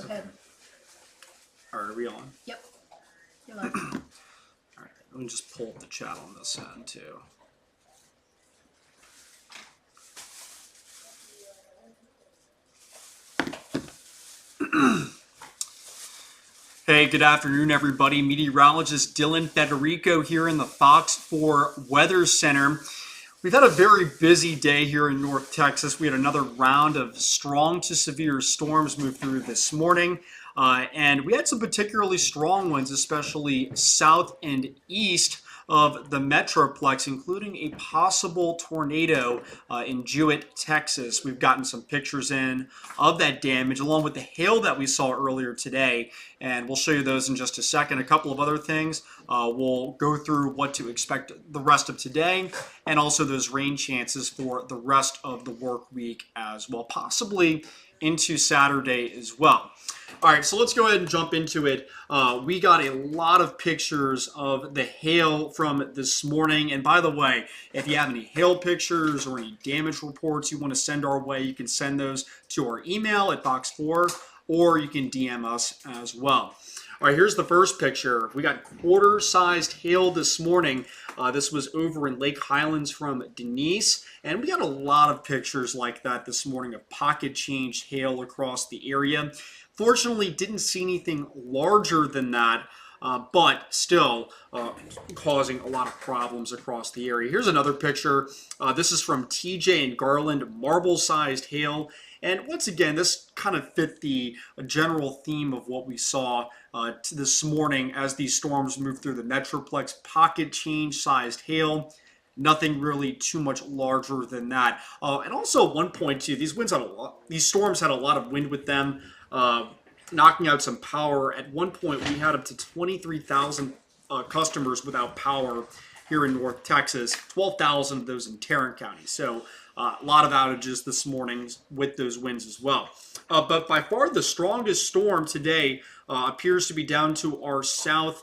Go ahead. All right, are we on? Yep. You're live. All right, let me just pull up the chat on this end too. Hey, good afternoon, everybody. Meteorologist Dylan Federico here in the Fox 4 Weather Center. We've had a very busy day here in North Texas. We had another round of strong to severe storms move through this morning. And we had some particularly strong ones, especially south and east of the Metroplex, including a possible tornado in Jewett, Texas. We've gotten some pictures in of that damage, along with the hail that we saw earlier today. And we'll show you those in just a second. A couple of other things. We'll go through what to expect the rest of today, and also those rain chances for the rest of the work week as well, possibly into Saturday as well. All right, so let's go ahead and jump into it. We got a lot of pictures of the hail from this morning. And by the way, if you have any hail pictures or any damage reports you want to send our way, you can send those to our email at Fox4, or you can DM us as well. All right, here's the first picture. We got quarter-sized hail this morning. This was over in Lake Highlands from Denise. And we got a lot of pictures like that this morning of pocket-change hail across the area. Fortunately, didn't see anything larger than that, but still causing a lot of problems across the area. Here's another picture. This is from TJ and Garland, marble-sized hail. And once again, this kind of fit the general theme of what we saw this morning as these storms move through the Metroplex. Pocket change sized hail. Nothing really too much larger than that. And also at one point too, these storms had a lot of wind with them, knocking out some power. At one point, we had up to 23,000 customers without power here in North Texas. 12,000 of those in Tarrant County. So a lot of outages this morning with those winds as well. But by far the strongest storm today appears to be down to our south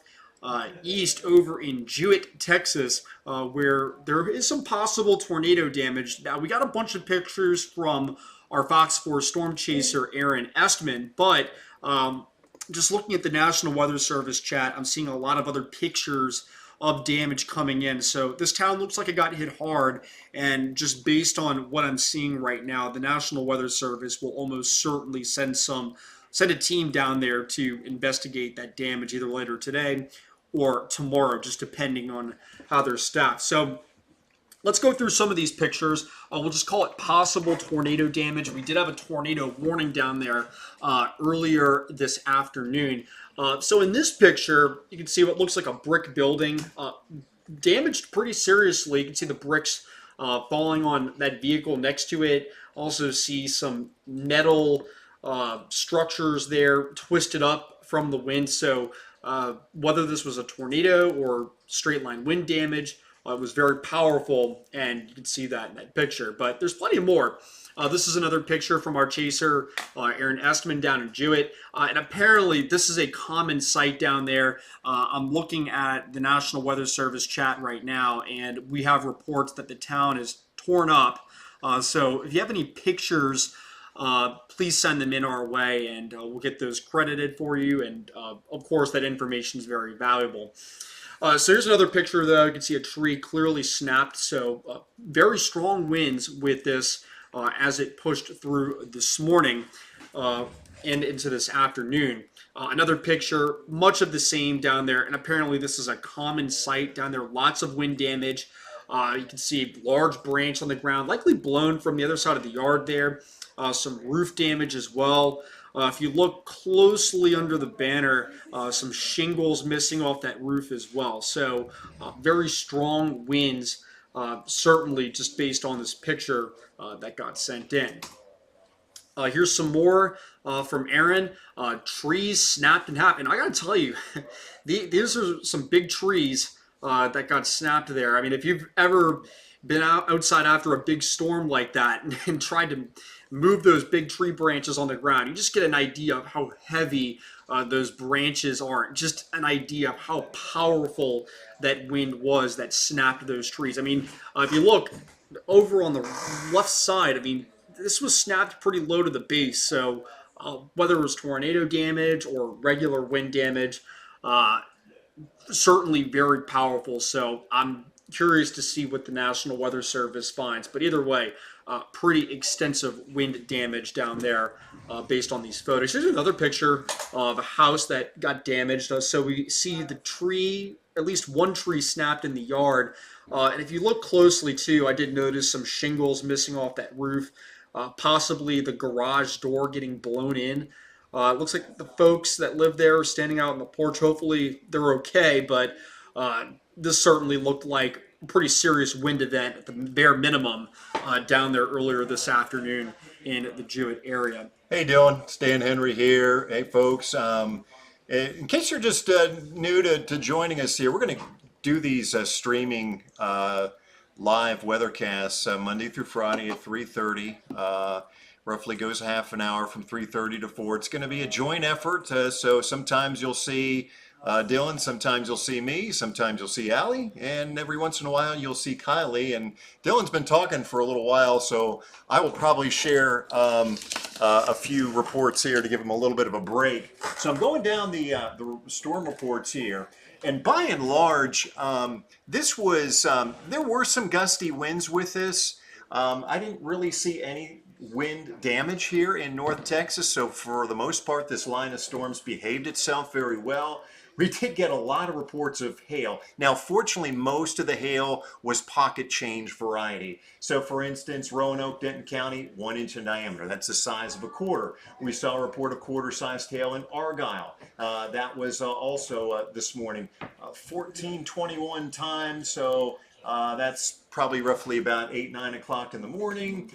east over in Jewett, Texas, where there is some possible tornado damage. Now, we got a bunch of pictures from our Fox 4 storm chaser, Aaron Estman, but just looking at the National Weather Service chat, I'm seeing a lot of other pictures of damage coming in. So this town looks like it got hit hard, and just based on what I'm seeing right now, the National Weather Service will almost certainly send a team down there to investigate that damage either later today or tomorrow, just depending on how they're staffed. So let's go through some of these pictures. We'll just call it possible tornado damage. We did have a tornado warning down there earlier this afternoon. So in this picture, you can see what looks like a brick building, damaged pretty seriously. You can see the bricks falling on that vehicle next to it. Also see some metal structures there twisted up from the wind. So whether this was a tornado or straight line wind damage, it was very powerful, and you can see that in that picture. But there's plenty more. This is another picture from our chaser, Aaron Estman, down in Jewett. And apparently, this is a common sight down there. I'm looking at the National Weather Service chat right now, and we have reports that the town is torn up. So if you have any pictures, please send them in our way, and we'll get those credited for you. And of course, that information is very valuable. So here's another picture, though. You can see a tree clearly snapped. So very strong winds with this as it pushed through this morning and into this afternoon. Another picture, much of the same down there. And apparently this is a common sight down there. Lots of wind damage. You can see large branch on the ground, likely blown from the other side of the yard there. Some roof damage as well. If you look closely under the banner, some shingles missing off that roof as well. So very strong winds, certainly just based on this picture that got sent in. Here's some more from Aaron. Trees snapped in half. And I got to tell you, these are some big trees that got snapped there. I mean, if you've ever been outside after a big storm like that and tried to move those big tree branches on the ground, you just get an idea of how heavy those branches are. Just an idea of how powerful that wind was that snapped those trees. I mean, if you look over on the left side, I mean, this was snapped pretty low to the base. So whether it was tornado damage or regular wind damage, uh, certainly very powerful. So I'm curious to see what the National Weather Service finds. But either way, pretty extensive wind damage down there based on these photos. Here's another picture of a house that got damaged. So we see the tree, at least one tree snapped in the yard. And if you look closely too, I did notice some shingles missing off that roof, possibly the garage door getting blown in. It looks like the folks that live there are standing out on the porch. Hopefully they're okay, but this certainly looked like a pretty serious wind event at the bare minimum down there earlier this afternoon in the Jewett area. Hey Dylan, Stan Henry here. Hey folks, in case you're just new to joining us here, we're going to do these streaming live weathercasts Monday through Friday at 3:30. Roughly goes a half an hour from 3:30 to 4. It's going to be a joint effort, so sometimes you'll see Dylan, sometimes you'll see me, sometimes you'll see Allie, and every once in a while you'll see Kylie. And Dylan's been talking for a little while, so I will probably share a few reports here to give him a little bit of a break. So I'm going down the storm reports here. And by and large, this was, there were some gusty winds with this. I didn't really see any wind damage here in North Texas, so for the most part this line of storms behaved itself very well. We did get a lot of reports of hail. Now fortunately most of the hail was pocket change variety. So for instance, Roanoke, Denton County, 1 inch in diameter. That's the size of a quarter. We saw a report of quarter-sized hail in Argyle. That was also this morning 1421 times, so that's probably roughly about 8, 9 o'clock in the morning.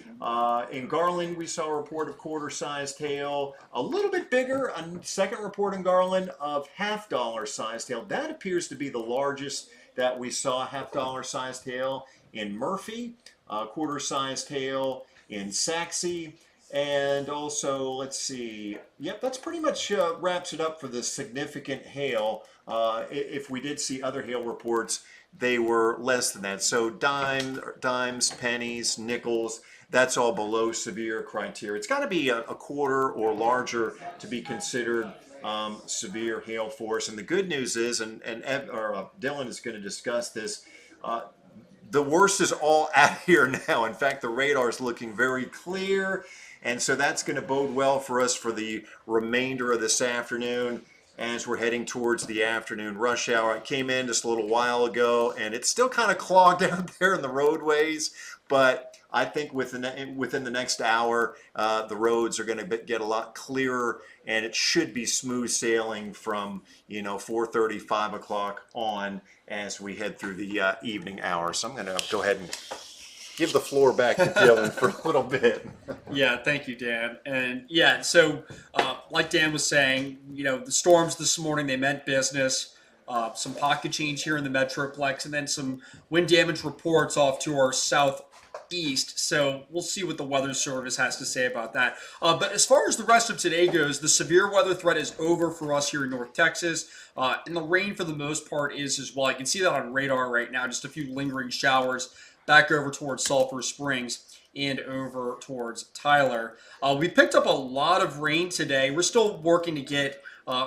In Garland, we saw a report of quarter-sized hail. A little bit bigger, a second report in Garland of half-dollar sized hail. That appears to be the largest that we saw, half-dollar sized hail in Murphy, quarter-sized hail in Saxe, and also, let's see, yep, that's pretty much wraps it up for the significant hail. If we did see other hail reports, they were less than that. So dimes, pennies, nickels, that's all below severe criteria. It's got to be a quarter or larger to be considered severe hail force. And the good news is, and Dylan is going to discuss this, the worst is all out here now. In fact, the radar is looking very clear, and so that's going to bode well for us for the remainder of this afternoon as we're heading towards the afternoon rush hour. I came in just a little while ago, and it's still kind of clogged out there in the roadways, but I think within the next hour, the roads are going to get a lot clearer, and it should be smooth sailing from 4:30, 5 o'clock on as we head through the evening hours. So I'm going to go ahead and give the floor back to Dylan for a little bit. Yeah, thank you, Dan. And yeah, so like Dan was saying, the storms this morning, they meant business. Some pocket change here in the Metroplex, and then some wind damage reports off to our southeast. So we'll see what the Weather Service has to say about that. But as far as the rest of today goes, the severe weather threat is over for us here in North Texas. And the rain, for the most part, is as well. I can see that on radar right now, just a few lingering showers back over towards Sulphur Springs and over towards Tyler. We picked up a lot of rain today. We're still working to get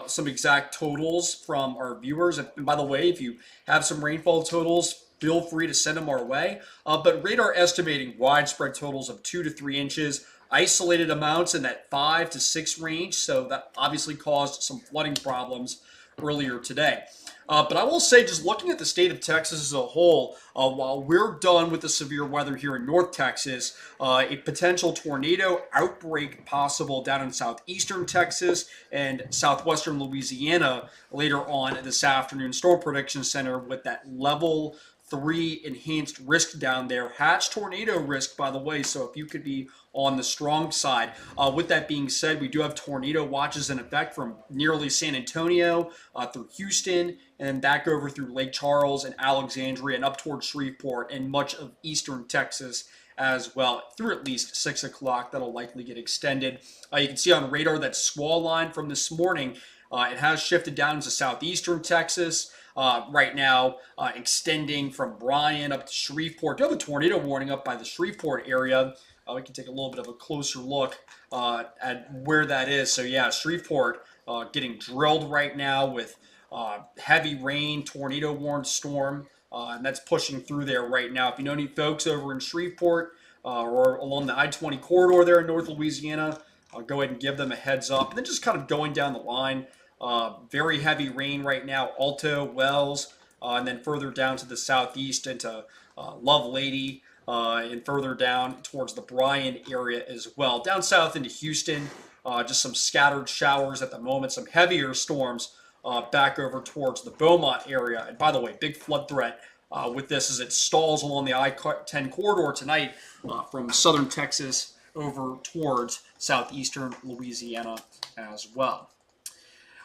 some exact totals from our viewers. And by the way, if you have some rainfall totals, feel free to send them our way. But radar estimating widespread totals of 2 to 3 inches, isolated amounts in that 5 to 6 range. So that obviously caused some flooding problems earlier today. But I will say, just looking at the state of Texas as a whole, while we're done with the severe weather here in North Texas, a potential tornado outbreak possible down in southeastern Texas and southwestern Louisiana later on this afternoon. Storm Prediction Center with that level 3 enhanced risk down there. Hatch tornado risk, by the way, so if you could be on the strong side. With that being said, we do have tornado watches in effect from nearly San Antonio through Houston and back over through Lake Charles and Alexandria and up towards Shreveport and much of eastern Texas as well, through at least 6 o'clock. That'll likely get extended. You can see on radar that squall line from this morning. It has shifted down to southeastern Texas. Right now, extending from Bryan up to Shreveport. Do have a tornado warning up by the Shreveport area. we can take a little bit of a closer look at where that is. So yeah, Shreveport getting drilled right now with heavy rain, tornado-warned storm, and that's pushing through there right now. If you know any folks over in Shreveport or along the I-20 corridor there in North Louisiana, I'll go ahead and give them a heads up. And then just kind of going down the line, very heavy rain right now, Alto, Wells, and then further down to the southeast into Lovelady, and further down towards the Bryan area as well. Down south into Houston, just some scattered showers at the moment, some heavier storms back over towards the Beaumont area. And by the way, big flood threat with this as it stalls along the I-10 corridor tonight from southern Texas over towards southeastern Louisiana as well.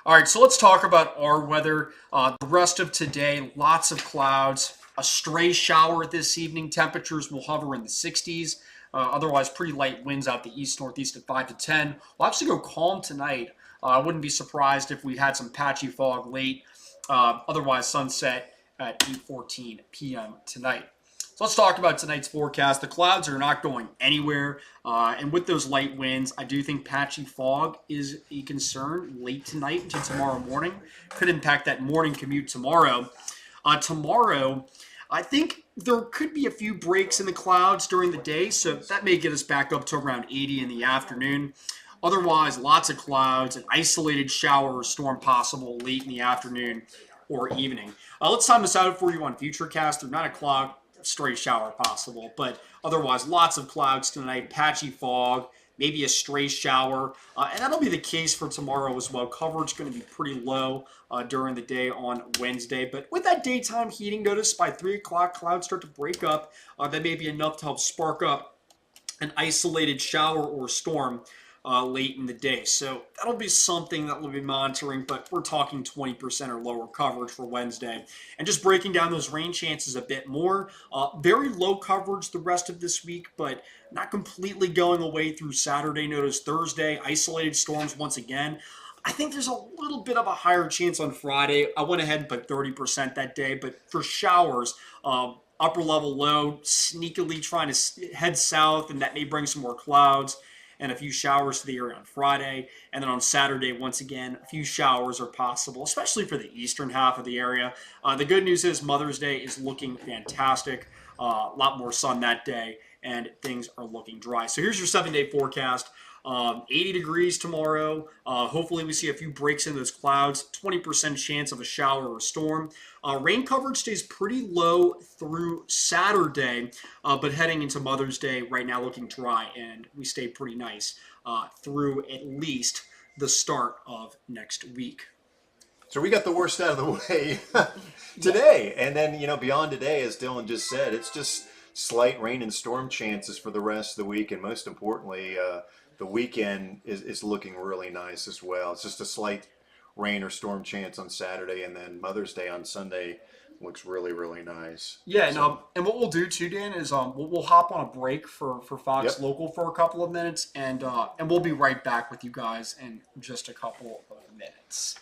All right, so let's talk about our weather. The rest of today, lots of clouds, a stray shower this evening. Temperatures will hover in the 60s. Otherwise, pretty light winds out the east-northeast at 5 to 10. We'll actually go calm tonight. I wouldn't be surprised if we had some patchy fog late. Otherwise, sunset at 8:14 p.m. tonight. So let's talk about tonight's forecast. The clouds are not going anywhere. And with those light winds, I do think patchy fog is a concern late tonight into tomorrow morning. Could impact that morning commute tomorrow. Tomorrow, I think there could be a few breaks in the clouds during the day, so that may get us back up to around 80 in the afternoon. Otherwise, lots of clouds, an isolated shower or storm possible late in the afternoon or evening. Let's time this out for you on Futurecast. Through 9 o'clock, stray shower possible, but otherwise lots of clouds tonight, patchy fog, maybe a stray shower, and that'll be the case for tomorrow as well. Coverage going to be pretty low during the day on Wednesday, but with that daytime heating, notice by 3 o'clock clouds start to break up. That may be enough to help spark up an isolated shower or storm late in the day. So that'll be something that we'll be monitoring, but we're talking 20% or lower coverage for Wednesday. And just breaking down those rain chances a bit more, very low coverage the rest of this week, but not completely going away through Saturday. Notice Thursday, isolated storms once again. I think there's a little bit of a higher chance on Friday. I went ahead and put 30% that day, but for showers, upper level low, sneakily trying to head south, and that may bring some more clouds and a few showers to the area on Friday. And then on Saturday, once again, a few showers are possible, especially for the eastern half of the area. The good news is Mother's Day is looking fantastic. A lot more sun that day, and things are looking dry. So here's your 7-day forecast. 80 degrees tomorrow. Hopefully we see a few breaks in those clouds. 20% chance of a shower or storm. Rain coverage stays pretty low through Saturday, but heading into Mother's Day right now looking dry, and we stay pretty nice through at least the start of next week. So we got the worst out of the way today. And then, beyond today, as Dylan just said, it's just slight rain and storm chances for the rest of the week. And most importantly, the weekend is looking really nice as well. It's just a slight rain or storm chance on Saturday, and then Mother's Day on Sunday looks really, really nice. Yeah, and what we'll do too, Dan, is we'll hop on a break for Fox Local for a couple of minutes, and we'll be right back with you guys in just a couple of minutes.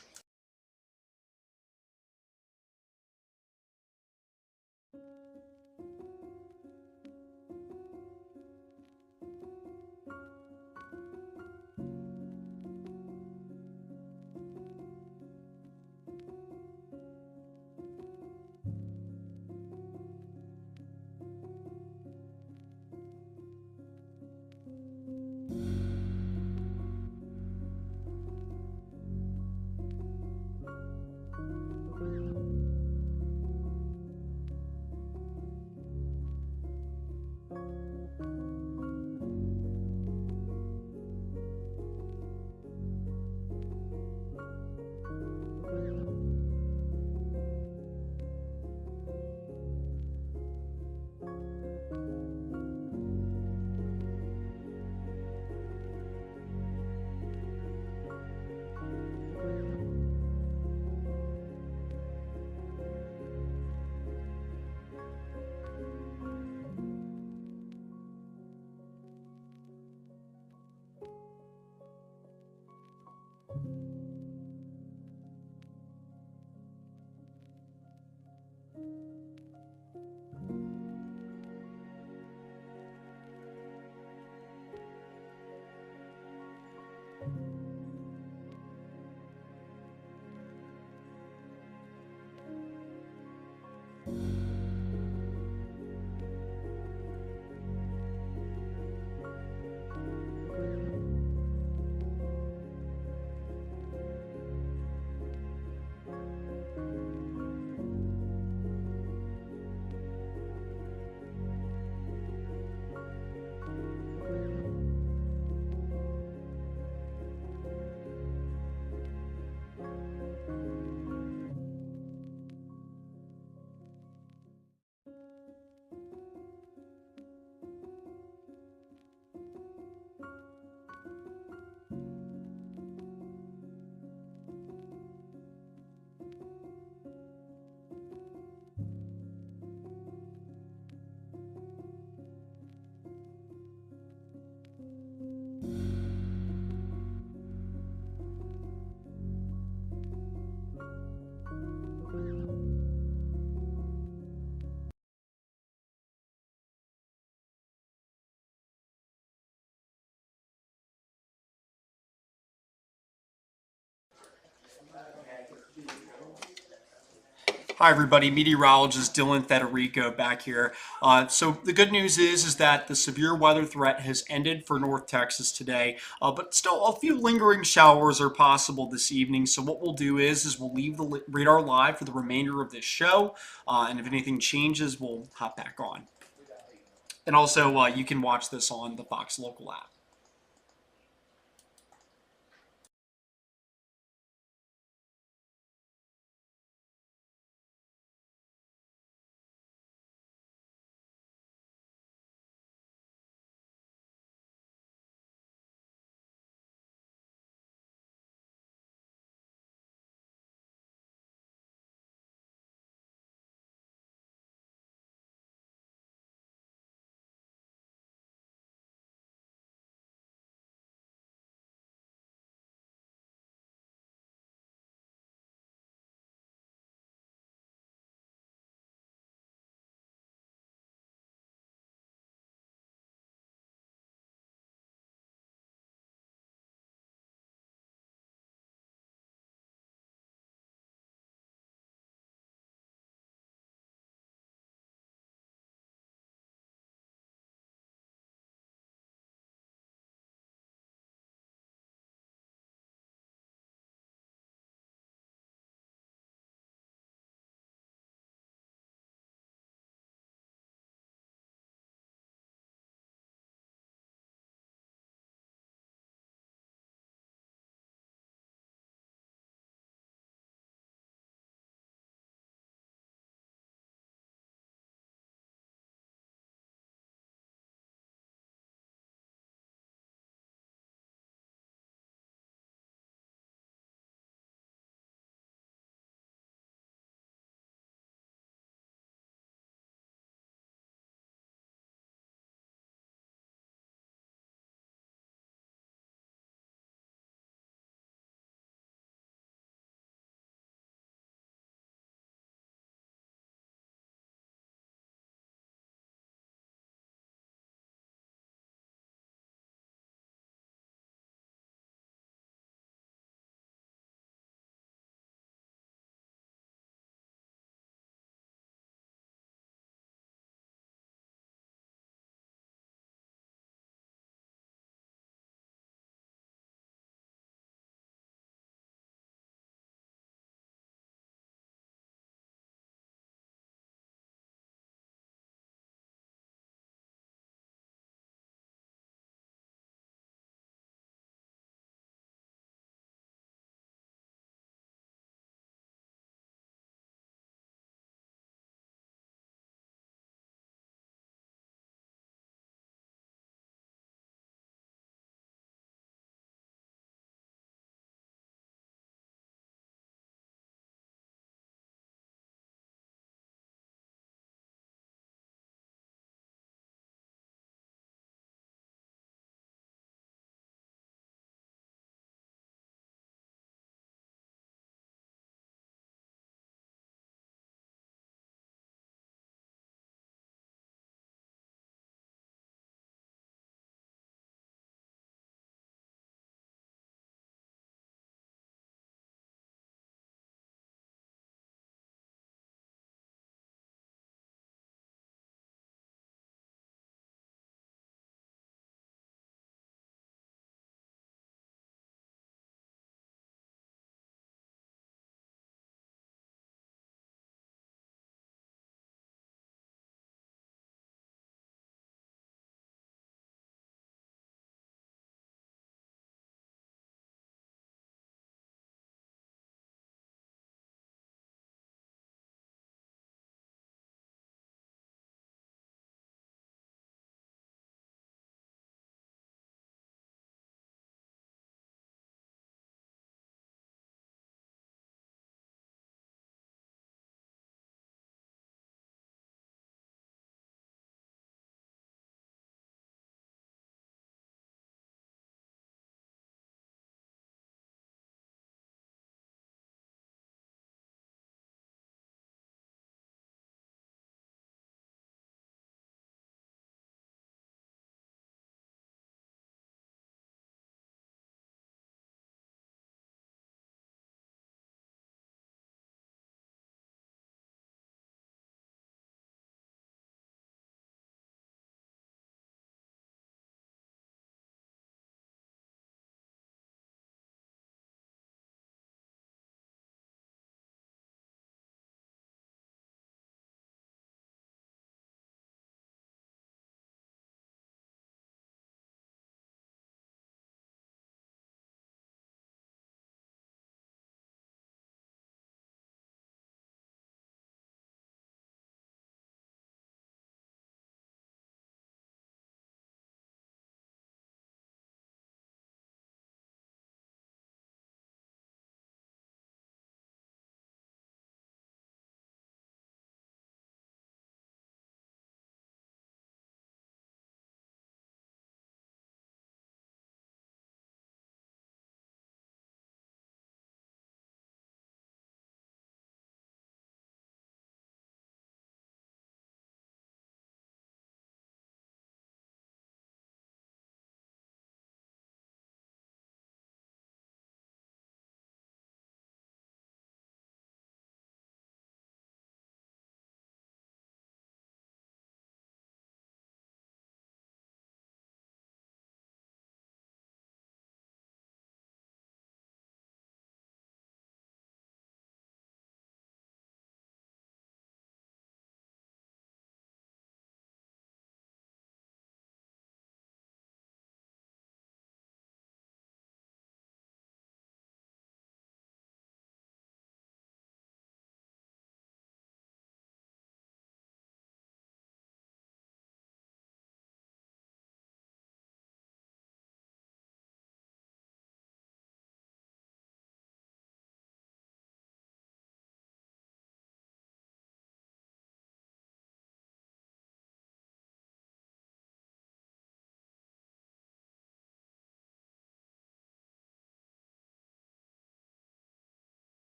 Hi, everybody. Meteorologist Dylan Federico back here. So the good news is that the severe weather threat has ended for North Texas today, but still a few lingering showers are possible this evening. So what we'll do is we'll leave the radar live for the remainder of this show, and if anything changes, we'll hop back on. And also, you can watch this on the Fox local app.